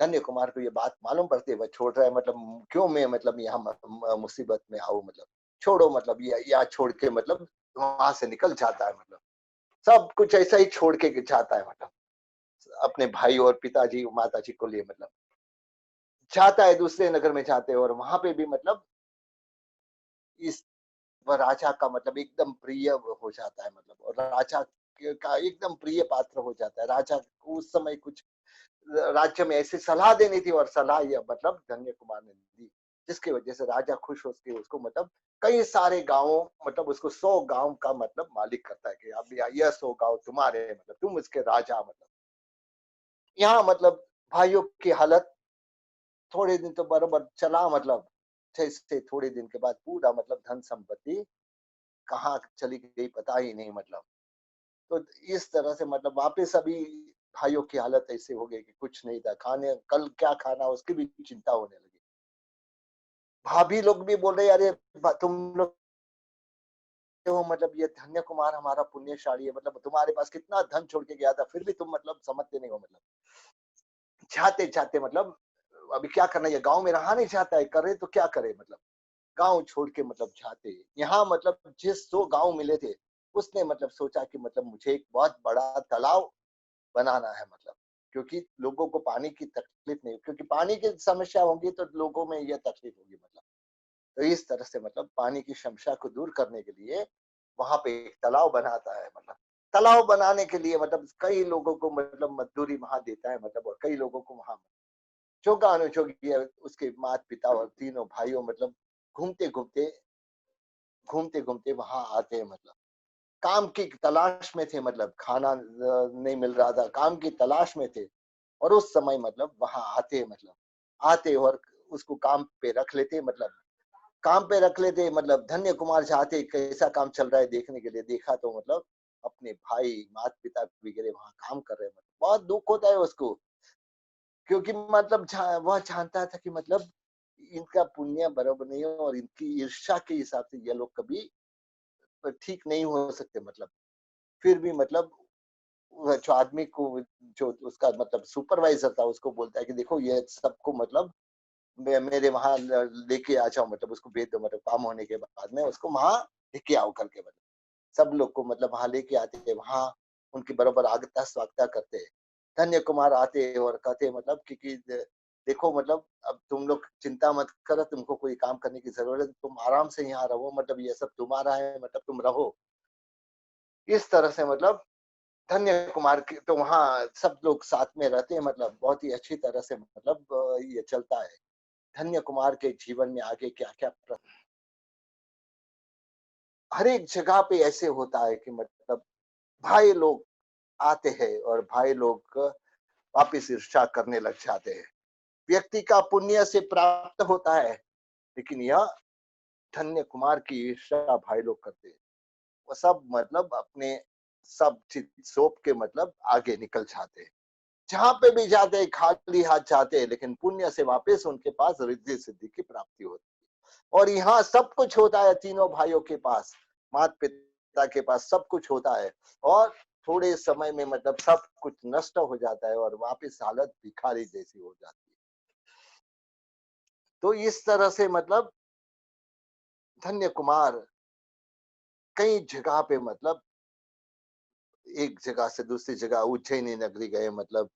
धन्य कुमार को ये बात मालूम पड़ती है, वह छोड़ रहा है, मतलब क्यों मैं मतलब यहाँ मुसीबत में आऊं, मतलब छोड़ो, मतलब ये या छोड़ के मतलब वहां से निकल जाता है। मतलब सब कुछ ऐसा ही छोड़ के जाता है, मतलब अपने भाई और पिताजी माता जी को लिए, मतलब जाता है दूसरे नगर में जाते हैं, और वहां पे भी मतलब इस वह राजा का मतलब एकदम प्रिय हो जाता है, मतलब और राजा का एकदम प्रिय पात्र हो जाता है। राजा को उस समय कुछ राज्य में ऐसी सलाह देनी थी, और सलाह यह मतलब धन्य कुमार ने दी, जिसकी वजह से राजा खुश हो के उसको मतलब कई सारे गांवों, मतलब उसको 100 गांव का मतलब मालिक करता है कि अब यह 100 गांव तुम्हारे हैं, मतलब तुम इसके राजा। मतलब यहाँ मतलब भाइयों की हालत थोड़े दिन तो बराबर चला, मतलब जैसे थोड़े दिन के बाद पूरा मतलब धन संपत्ति कहाँ चली गई पता ही नहीं। मतलब तो इस तरह से मतलब वापस अभी भाइयों की हालत ऐसे हो गई कि कुछ नहीं था खाने, कल क्या खाना उसकी भी चिंता होने लगी। भाभी लोग भी बोल रहे अरे तुम लोग हो, मतलब ये धन्य कुमार हमारा पुण्यशाली है, मतलब तुम्हारे पास कितना धन छोड़ के गया था, फिर भी तुम मतलब समझते नहीं हो। मतलब जाते जाते मतलब अभी क्या करना, ये गांव में रहा नहीं चाहता है, करे तो क्या करे। मतलब गांव छोड़ के मतलब जाते यहाँ, मतलब जिस 100 गांव मिले थे, उसने मतलब सोचा कि मतलब मुझे एक बहुत बड़ा तालाब बनाना है। मतलब क्योंकि लोगों को पानी की तकलीफ नहीं, क्योंकि पानी की समस्या होगी तो लोगों में यह तकलीफ होगी। मतलब तो इस तरह से मतलब पानी की समस्या को दूर करने के लिए वहां पे एक तालाब बनाता है। मतलब तालाब बनाने के लिए मतलब कई लोगों को मतलब मजदूरी वहां देता है, मतलब और कई लोगों को वहां जोगा अनुजोगी उसके माता पिता और तीनों भाइयों मतलब घूमते घूमते घूमते घूमते वहां आते हैं। मतलब काम की तलाश में थे, मतलब खाना नहीं मिल रहा था, काम की तलाश में थे, और उस समय मतलब वहां आते, मतलब आते और उसको काम पे रख लेते। मतलब काम पे रख लेते, मतलब धन्य कुमार चाहते कैसा काम चल रहा है देखने के लिए। देखा तो मतलब अपने भाई माता पिता वगैरह वहां काम कर रहे हैं, मतलब बहुत दुख होता है उसको, क्योंकि मतलब वह जानता था कि मतलब इनका पुण्य बराबर नहीं है, और इनकी ईर्ष्या के हिसाब से ये लोग कभी ठीक नहीं हो सकते। मतलब फिर भी मतलब वह जो आदमी को, जो उसका मतलब सुपरवाइजर था, उसको बोलता है कि देखो ये सबको मतलब मेरे वहां लेके आ जाओ, मतलब उसको भेज दो, मतलब काम होने के बाद में उसको वहां लेके आओ करके। मतलब सब लोग को मतलब वहां लेके आते हैं, वहां उनकी बराबर आगता स्वागता करते हैं। धन्य कुमार आते हैं और कहते हैं मतलब कि देखो मतलब अब तुम लोग चिंता मत करो, तुमको कोई काम करने की जरूरत, तुम आराम से यहाँ रहो, मतलब ये सब तुम्हारा है, मतलब तुम रहो। इस तरह से मतलब धन्य कुमार के तो वहाँ सब लोग साथ में रहते हैं, मतलब बहुत ही अच्छी तरह से मतलब ये चलता है। धन्य कुमार के जीवन में आगे क्या क्या हर एक जगह पे ऐसे होता है कि मतलब भाई लोग आते हैं और भाई लोग वापिस ईर्ष्या करने लग जाते हैं। व्यक्ति का पुण्य से प्राप्त होता है, लेकिन यह धन्य कुमार की ईर्ष्या भाई लोग करते हैं। वो सब मतलब अपने सब चीज सौंप के मतलब आगे निकल जाते हैं। जहां पे भी जाते हैं खाली हाथ जाते हैं, लेकिन पुण्य से वापस उनके पास रिद्धि सिद्धि की प्राप्ति होती है। और यहाँ सब कुछ होता है तीनों भाइयों के पास, माता पिता के पास सब कुछ होता है, और थोड़े समय में मतलब सब कुछ नष्ट हो जाता है और वापस हालत भिखारी जैसी हो जाती है। तो इस तरह से मतलब धन्य कुमार कई जगह पे मतलब एक जगह से दूसरी जगह उज्जैनी नगरी गए, मतलब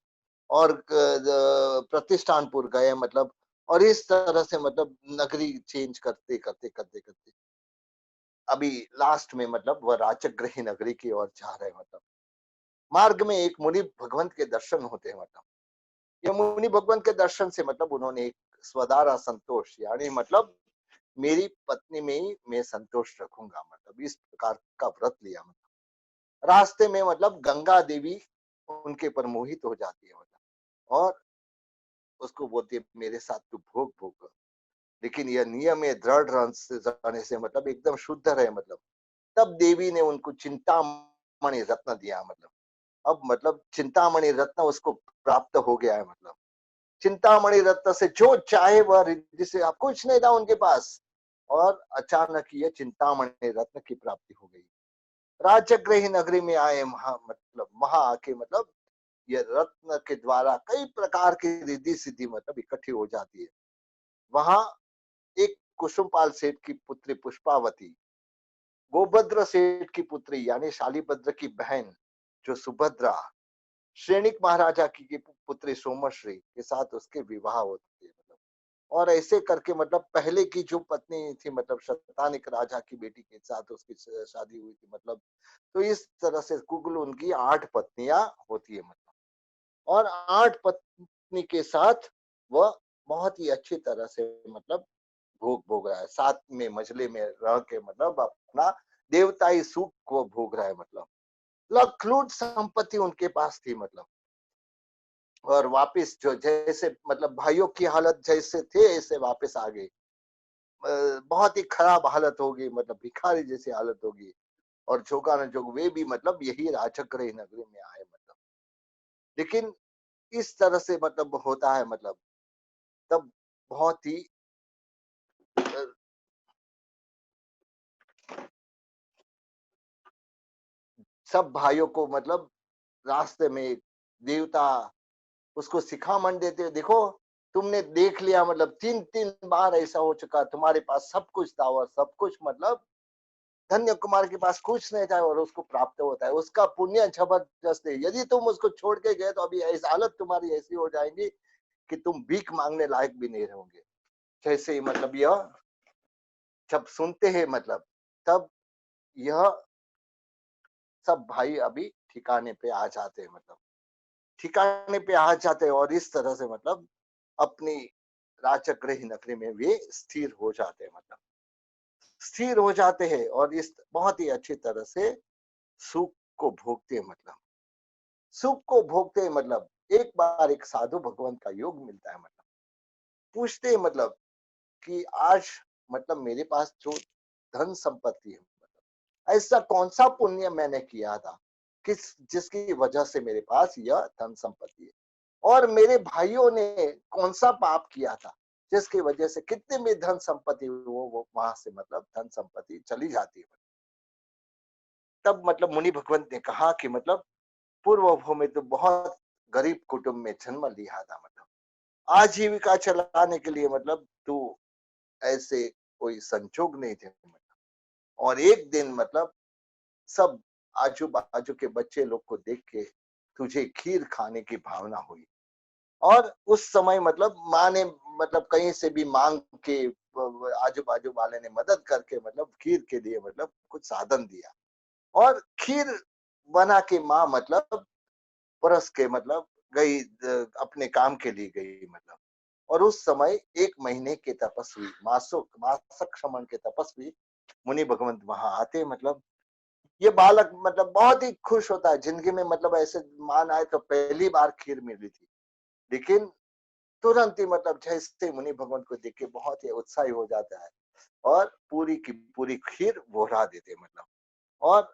और प्रतिष्ठानपुर गए, मतलब और इस तरह से मतलब नगरी चेंज करते करते करते करते अभी लास्ट में मतलब वह राजगृह नगरी की ओर जा रहे हैं। मतलब मार्ग में एक मुनि भगवंत के दर्शन होते हैं। मतलब ये मुनि भगवंत के दर्शन से मतलब उन्होंने एक स्वदारा संतोष, यानी मतलब मेरी पत्नी में ही मैं संतोष रखूंगा, मतलब इस प्रकार का व्रत लिया। मतलब रास्ते में मतलब गंगा देवी उनके पर मोहित हो जाती है। मतलब और उसको बोलती है मेरे साथ तू भोग भोग। लेकिन यह नियम है दृढ़ रहने से मतलब एकदम शुद्ध रहे। मतलब तब देवी ने उनको चिंतामणि रत्न दिया। मतलब अब मतलब चिंतामणि रत्न उसको प्राप्त हो गया है। मतलब चिंतामणि रत्न से जो चाहे वह रिद्धि से, आप कुछ नहीं था उनके पास, और अचानक ये चिंतामणि रत्न की प्राप्ति हो गई। राजगृह नगरी में आए मतलब वहां आके मतलब ये रत्न के द्वारा कई प्रकार की रिद्धि सिद्धि मतलब इकट्ठी हो जाती है। वहां एक कुसुमपाल सेठ की पुत्री पुष्पावती, गोभद्र सेठ की पुत्री यानी शालीभद्र की बहन जो सुभद्रा, श्रेणिक महाराजा की पुत्री सोमश्री के साथ उसके विवाह होते हैं। मतलब और ऐसे करके मतलब पहले की जो पत्नी थी मतलब शतानिक राजा की बेटी के साथ उसकी शादी हुई थी। मतलब तो इस तरह से कुल उनकी 8 पत्नियां होती है। मतलब और 8 पत्नी के साथ वह बहुत ही अच्छी तरह से मतलब भोग भोग रहा है, साथ में मजले में रह के मतलब अपना देवताई सुख को भोग रहा है। मतलब लखलूट संपत्ति उनके पास थी। मतलब और वापिस जो जैसे मतलब भाइयों की हालत जैसे थे ऐसे वापस आ गए। बहुत ही खराब हालत होगी, मतलब भिखारी जैसी हालत होगी। और जोगा न जोग वे भी मतलब यही राजगृह नगरी में आए। मतलब लेकिन इस तरह से मतलब होता है। मतलब तब बहुत ही सब भाइयों को मतलब रास्ते में देवता उसको शिखामण देते, देखो तुमने देख लिया, मतलब 3-3 बार ऐसा हो चुका, तुम्हारे पास सब कुछ था और सब कुछ मतलब धन्य कुमार के पास कुछ नहीं था और उसको प्राप्त होता है, उसका पुण्य जबरदस्त है। यदि तुम उसको छोड़ के गए तो अभी ऐसी हालत तुम्हारी ऐसी हो जाएगी कि तुम भीख मांगने लायक भी नहीं रहोगे। जैसे ही मतलब यह जब सुनते हैं मतलब तब यह सब भाई अभी ठिकाने पे आ जाते हैं। मतलब ठिकाने पे आ जाते हैं और इस तरह से मतलब अपनी राजगृह नगरी में वे स्थिर हो जाते हैं। मतलब स्थिर हो जाते हैं और इस बहुत ही अच्छी तरह से सुख को भोगते हैं। मतलब सुख को भोगते हैं। मतलब एक बार एक साधु भगवंत का योग मिलता है। मतलब पूछते हैं मतलब कि आज मतलब मेरे पास जो धन संपत्ति है, मतलब ऐसा कौन सा पुण्य मैंने किया था किस जिसकी वजह से मेरे पास यह धन संपत्ति है, और मेरे भाइयों ने कौन सा पाप किया था जिसकी वजह से कितने में धन संपत्ति वो वहां से मतलब धन संपत्ति चली जाती है। तब मतलब मुनि भगवंत ने कहा कि मतलब पूर्व भव में तो बहुत गरीब कुटुंब में जन्म लिया था। मतलब आजीविका चलाने के लिए मतलब तू ऐसे कोई संजोग नहीं थे। मतलब और एक दिन मतलब सब आजू बाजू के बच्चे लोग को देख के तुझे खीर खाने की भावना हुई, और उस समय मतलब माँ ने मतलब कहीं से भी मांग के आजू बाजू वाले ने मदद करके मतलब खीर के लिए मतलब कुछ साधन दिया, और खीर बना के माँ मतलब परस के मतलब गई अपने काम के लिए गई। मतलब और उस समय 1 महीने के तपस्वी मासुक मासक क्षमण के तपस्वी मुनि भगवंत वहां आते। मतलब ये बालक मतलब बहुत ही खुश होता है जिंदगी में, मतलब ऐसे मान आए तो पहली बार खीर मिली थी, लेकिन तुरंत ही मतलब जैसे मुनि भगवंत को देख के बहुत ही उत्साही हो जाता है और पूरी की पूरी खीर बोहरा देते। मतलब और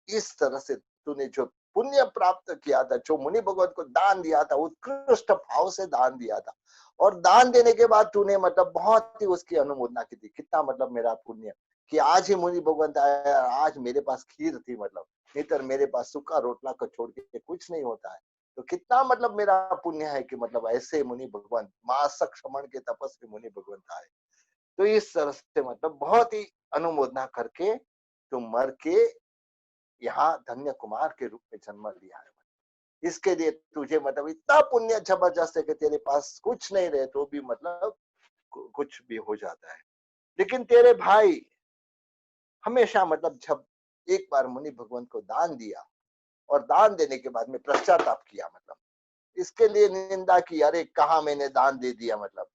इस तरह से तूने जो पुण्य प्राप्त किया था, जो मुनि भगवत को दान दिया था, उत्कृष्ट भाव से दान दिया था, और दान देने के बाद तूने मतलब बहुत ही उसकी अनुमोदना की थी, कितना मतलब मेरा पुण्य कि आज ही मुनि भगवंत आया, आज मेरे पास खीर थी। मतलब नहीं तो मेरे पास सूखा रोटला को छोड़ के कुछ नहीं होता है। तो कितना मतलब मेरा पुण्य है कि मतलब ऐसे मुनि भगवंत मासक श्रमण के तपस्वी मुनि भगवंत आए। तो इस तरह से मतलब बहुत ही अनुमोदना करके तुम मर के यहाँ धन्य कुमार के रूप में जन्म लिया है। इसके लिए तुझे मतलब इतना पुण्य जबरदस्त है कि तेरे पास कुछ नहीं रहे तो भी मतलब कुछ भी हो जाता है। लेकिन तेरे भाई हमेशा मतलब जब एक बार मुनि भगवंत को दान दिया और दान देने के बाद में पश्चाताप किया, मतलब इसके लिए निंदा की, अरे कहा मैंने दान दे दिया, मतलब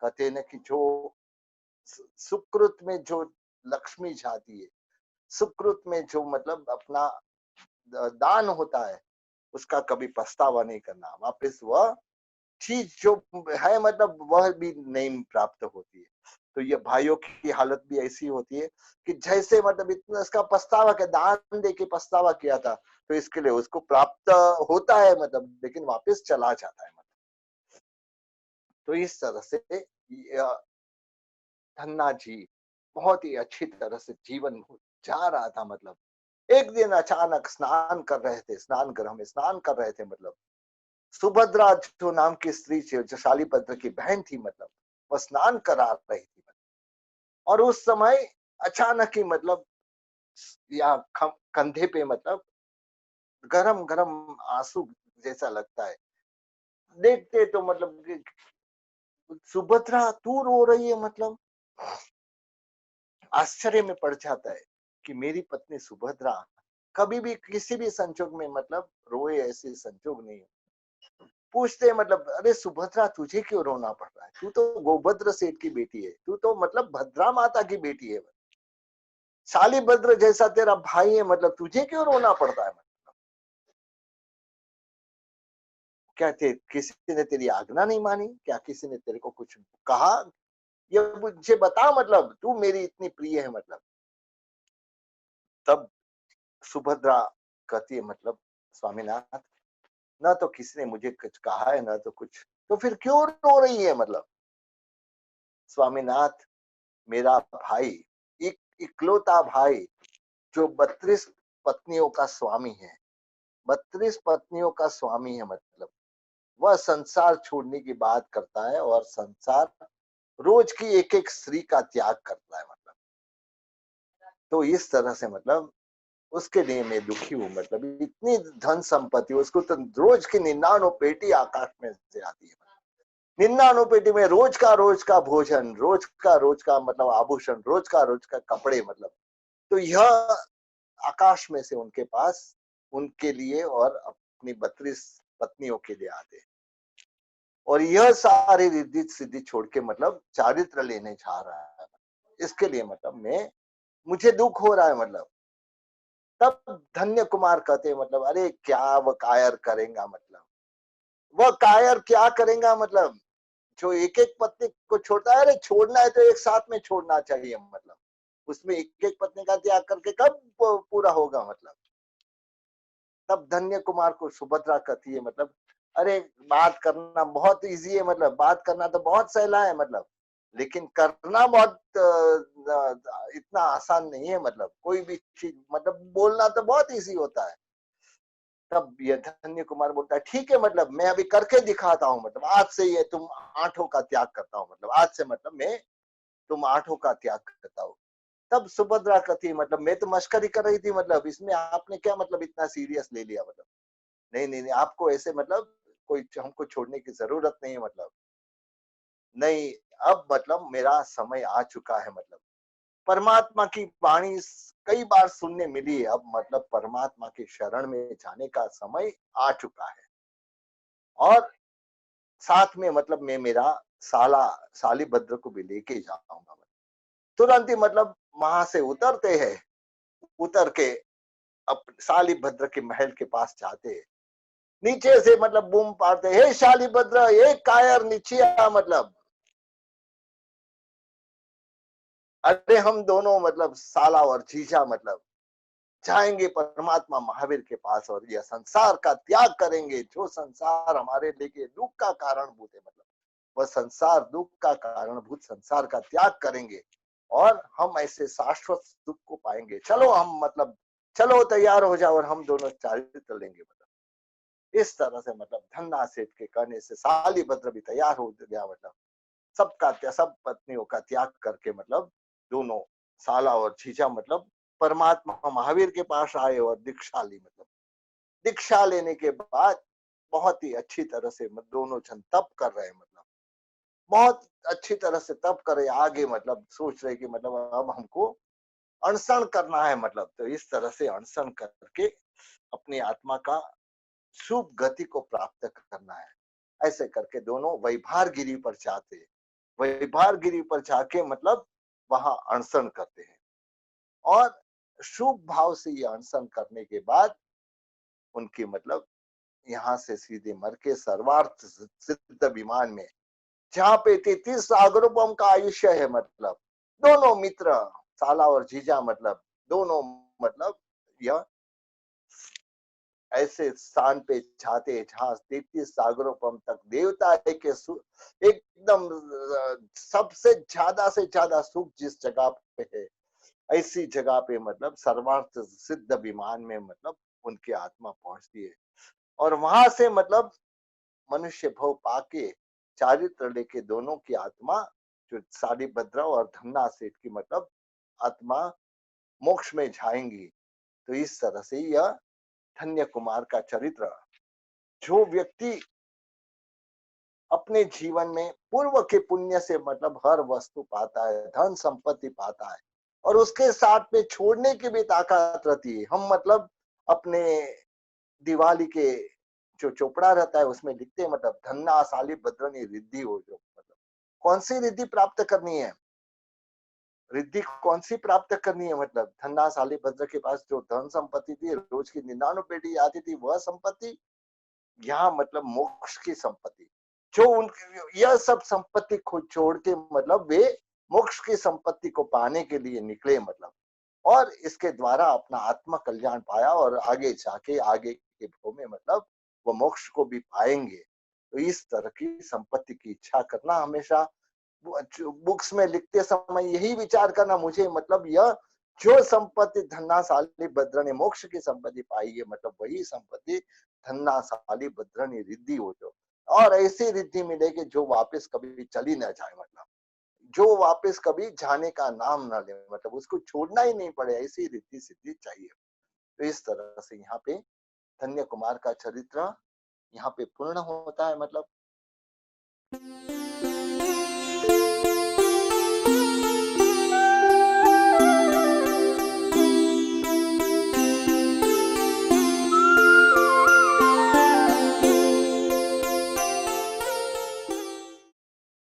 कहते हैं ना कि जो सुकृत में जो लक्ष्मी जाती है, सुकृत में जो मतलब अपना दान होता है, उसका कभी पछतावा नहीं करना, वापस वह चीज जो है मतलब वह भी नहीं प्राप्त होती है। तो ये भाइयों की हालत भी ऐसी होती है कि जैसे मतलब इतना इसका पछतावा के दान दे के पछतावा किया था, तो इसके लिए उसको प्राप्त होता है मतलब, लेकिन वापस चला जाता है मतलब। तो इस तरह से धन्ना जी बहुत ही अच्छी तरह से जीवन जा रहा था, मतलब एक दिन अचानक स्नान कर रहे थे, स्नान गृह में स्नान कर रहे थे, मतलब सुभद्रा जो नाम की स्त्री थी, जो शालीभद्र की बहन थी, मतलब वह स्नान करा रही थी, और उस समय अचानक ही मतलब या कंधे पे मतलब गरम गरम आंसू जैसा लगता है। देखते तो मतलब सुभद्रा तू रो रही है, मतलब आश्चर्य में पड़ जाता है कि मेरी पत्नी सुभद्रा कभी भी किसी भी संजोग में मतलब रोए, ऐसे संजोग नहीं। पूछते हैं मतलब, अरे सुभद्रा तुझे क्यों रोना पड़ रहा है, तू तो गोभद्र सेठ की बेटी है, तू तो मतलब भद्रा माता की बेटी है, शालीभद्र जैसा तेरा भाई है, मतलब तुझे क्यों रोना पड़ता है, मतलब क्या किसी ने तेरी आज्ञा नहीं मानी, क्या किसी ने तेरे को कुछ कहा, ये मुझे बता, मतलब तू मेरी इतनी प्रिय है, मतलब। तब सुभद्रा कहती है मतलब, स्वामीनाथ, ना तो किसी ने मुझे कुछ कहा है, ना तो कुछ, तो फिर क्यों रो रही है, मतलब स्वामीनाथ, मेरा भाई, एक इकलौता भाई जो 32 पत्नियों का स्वामी है, 32 पत्नियों का स्वामी है, मतलब वह संसार छोड़ने की बात करता है और संसार रोज की एक एक स्त्री का त्याग करता है, मतलब तो इस तरह से मतलब उसके लिए मैं दुखी हूँ, मतलब इतनी धन संपत्ति, उसको तो रोज की 99 पेटी आकाश में से आती है, 99 पेटी में रोज का भोजन, रोज का मतलब आभूषण, रोज का कपड़े, मतलब तो यह आकाश में से उनके पास उनके लिए और अपनी 32 पत्नियों के लिए आते हैं, और यह सारी रिद्धि सिद्धि छोड़ के मतलब चारित्र लेने जा रहा है, इसके लिए मतलब मैं मुझे दुख हो रहा है, मतलब तब धन्य कुमार कहते हैं मतलब, अरे क्या वह कायर करेगा, मतलब वह कायर क्या करेगा, मतलब जो एक एक पत्नी को छोड़ता है, अरे छोड़ना है तो एक साथ में छोड़ना चाहिए, मतलब उसमें एक एक पत्नी का त्याग करके कब पूरा होगा, मतलब तब धन्य कुमार को सुभद्रा कहती है मतलब, अरे बात करना बहुत इजी है, मतलब बात करना तो बहुत सहला है, मतलब लेकिन करना बहुत इतना आसान नहीं है, मतलब कोई भी चीज मतलब बोलना तो बहुत इजी होता है। तब ये धन्य कुमार बोलता है, ठीक है, मतलब मैं अभी करके दिखाता हूँ, मतलब आज से ये तुम आठों का त्याग करता हूँ, मतलब आज से मतलब मैं तुम आठों का त्याग करता हूँ। तब सुभद्रा कहती है मतलब, मैं तो मस्करी कर रही थी, मतलब इसमें आपने क्या मतलब इतना सीरियस ले लिया, मतलब नहीं नहीं नहीं, आपको ऐसे मतलब कोई हमको छोड़ने की जरूरत नहीं है, मतलब नहीं, अब मतलब मेरा समय आ चुका है, मतलब परमात्मा की वाणी कई बार सुनने मिली है, अब मतलब परमात्मा की शरण में जाने का समय आ चुका है, और साथ में मतलब मैं मेरा शालीभद्र को भी लेके जाऊंगा। तुरंत ही मतलब वहां से उतरते हैं, उतर के अब शालीभद्र के महल के पास जाते हैं, नीचे से मतलब बूम पाड़ते, हे शालीभद्र, हे कायर, नीचे आ, मतलब अरे हम दोनों मतलब साला और जीजा मतलब जाएंगे परमात्मा महावीर के पास, और यह संसार का त्याग करेंगे, जो संसार हमारे लिए दुख का कारणभूत है, मतलब वह संसार दुख का कारणभूत संसार का त्याग करेंगे, और हम ऐसे शाश्वत सुख को पाएंगे, चलो हम मतलब चलो तैयार हो जाओ और हम दोनों चारित्र लेंगे, मतलब इस तरह से मतलब धन्ना सेठ के कहने से शालीभद्र भी तैयार हो गया, मतलब सब पत्नियों का त्याग करके मतलब दोनों साला और जीजा मतलब परमात्मा महावीर के पास आए और दीक्षा ली, मतलब दीक्षा लेने के बाद बहुत ही अच्छी तरह से दोनों जन तप कर रहे हैं, मतलब बहुत अच्छी तरह से तप करे, आगे मतलब सोच रहे कि मतलब अब हमको अनशन करना है मतलब। तो इस तरह से अनशन करके अपनी आत्मा का शुभ गति को प्राप्त करना है। ऐसे करके दोनों वैभार गिरी पर जाते हैं। वैभार गिरी पर जाके मतलब वहां अनशन करते हैं, और शुभ भाव से ये अनशन करने के बाद उनकी मतलब यहाँ से सीधे मर के सर्वार्थ सिद्ध विमान में, जहाँ पे 33 सागरोपम का आयुष्य है, मतलब दोनों मित्र साला और जीजा, मतलब दोनों मतलब यह ऐसे स्थान पे जाते जहाँ 33 सागरोपम तक देवता है के एकदम सबसे ज्यादा से ज्यादा सुख जिस जगह पे है, ऐसी जगह पे मतलब सर्वार्थ सिद्ध विमान में मतलब उनकी आत्मा पहुंचती है। और वहां से मतलब मनुष्य भव पाके चारित्र लेके दोनों की आत्मा, जो सारिभद्र और धन्ना सेठ की मतलब आत्मा मोक्ष में जाएंगी। तो इस तरह से यह धन्य कुमार का चरित्र, जो व्यक्ति अपने जीवन में पूर्व के पुण्य से मतलब हर वस्तु पाता है, धन संपत्ति पाता है, और उसके साथ में छोड़ने की भी ताकत रहती है। हम मतलब अपने दिवाली के जो चोपड़ा रहता है उसमें लिखते हैं मतलब धन्ना साली भद्रनी रिद्धि हो, जो मतलब कौन सी रिद्धि प्राप्त करनी है, रिद्धि कौन सी प्राप्त करनी है, मतलब धन्ना साली भद्र के पास जो धन संपत्ति थी, रोज की 99 पेटी आती थी, वह संपत्ति, यहाँ मतलब मोक्ष की संपत्ति, जो उनकी यह सब संपत्ति को छोड़ के मतलब वे मोक्ष की संपत्ति को पाने के लिए निकले मतलब, और इसके द्वारा अपना आत्म कल्याण पाया, और आगे जाके आगे के भव में मतलब वो मोक्ष को भी पाएंगे। तो इस तरह की संपत्ति की इच्छा करना हमेशा, बुक्स में लिखते समय यही विचार करना, मुझे मतलब यह जो संपत्ति धन्नाशाली भद्र ने मोक्ष की संपत्ति पाई है, मतलब वही संपत्ति धन्नाशाली भद्र ने रिद्धि हो, जो और ऐसी रिद्धि मिलेगी जो वापस कभी चली ना जाए, मतलब जो वापस कभी जाने का नाम ना ले, मतलब उसको छोड़ना ही नहीं पड़े, ऐसी रिद्धि सिद्धि चाहिए। तो इस तरह से यहाँ पे धन्य कुमार का चरित्र यहाँ पे पूर्ण होता है मतलब।